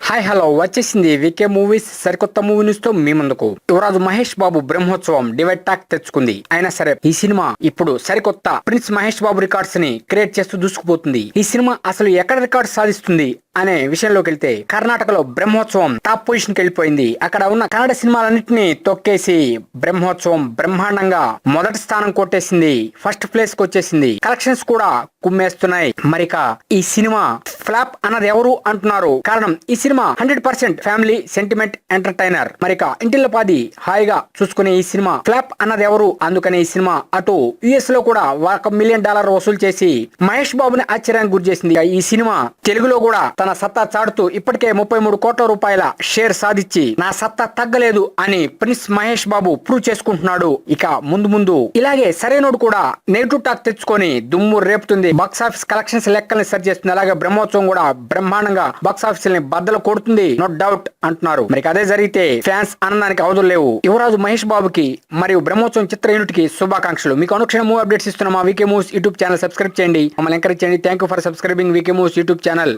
Hi hello వచ్చేసింది VK movies సరికొత్త movie news తో మీ ముందుకు. యువరాజు మహేష్ బాబు బ్రహ్మోత్సవం డివైడ్ టాక్ తెచ్చుకుంది. అయినా సరే ఈ సినిమా ఇప్పుడు సరికొత్త ప్రిన్స్ మహేష్ బాబు రికార్డ్స్ ని క్రియేట్ చేస్తూ దూసుకుపోతుంది. ఈ సినిమా అసలు ఎక్కడ రికార్డ్ సాధిస్తుంది అనే విషయంలోకి వెళ్తే కర్ణాటకలో బ్రహ్మోత్సవం టాప్ పొజిషన్ కి వెళ్ళిపోయింది. అక్కడ ఉన్న కన్నడ సినిమాలన్నింటినీ తొక్కేసి బ్రహ్మోత్సవం బ్రహ్మాండంగా మొదటి స్థానం కొట్టేసింది. ఫస్ట్ ప్లేస్ కి వచ్చేసింది. కలెక్షన్స్ కూడా కుమ్మేస్తున్నాయి. మరిక ఈ సినిమా ఫ్లాప్ అన్నది ఎవరు అంటున్నారు. కారణం ఈ సినిమా 100% ఫ్యామిలీ సెంటిమెంట్ ఎంటర్టైనర్. మరిక ఇంటిలో పాది హాయిగా చూసుకునే ఈ సినిమా ఫ్లాప్ అన్నది ఎవరు. అందుకని ఈ సినిమా అటు యుఎస్ లో కూడా $1 మిలియన్ వసూలు చేసి మహేష్ బాబుని ఆశ్చర్యానికి గురి చేసింది. ఈ సినిమా తెలుగులో కూడా తన సత్తా చాటుతూ ఇప్పటికే 33 కోట్ల రూపాయల షేర్ సాధించి నా సత్తా తగ్గలేదు అని ప్రిన్స్ మహేష్ బాబు ప్రూవ్ చేసుకుంటున్నాడు. ఇక ముందు ముందు ఇలాగే సరైనోడు కూడా నెగిటివ్ టాక్ తెచ్చుకొని దుమ్ము రేపుతుంది. బాక్సాఫీస్ కలెక్షన్స్ లెక్కల్ని సరి చేస్తుంది. అలాగే బ్రహ్మోత్సవం కూడా బ్రహ్మాండంగా బాక్సాఫీస్ ని బద్దలు కొడుతుంది, నో డౌట్ అంటున్నారు. మరి అదే జరిగితే ఫ్యాన్స్ ఆనందానికి అవధులు లేవు. యువరాజు మహేష్ బాబుకి మరియు బ్రహ్మోత్సవం చిత్ర యూనిట్ కి శుభాకాంక్షలు. మీకు అనుక్షణం మూవీ అప్డేట్స్ ఇస్తున్న మా VK movies YouTube channel subscribe చేయండి, మమ్మల్ని ఎంకరేజ్ చేయండి. Thank you for subscribing VK movies YouTube channel.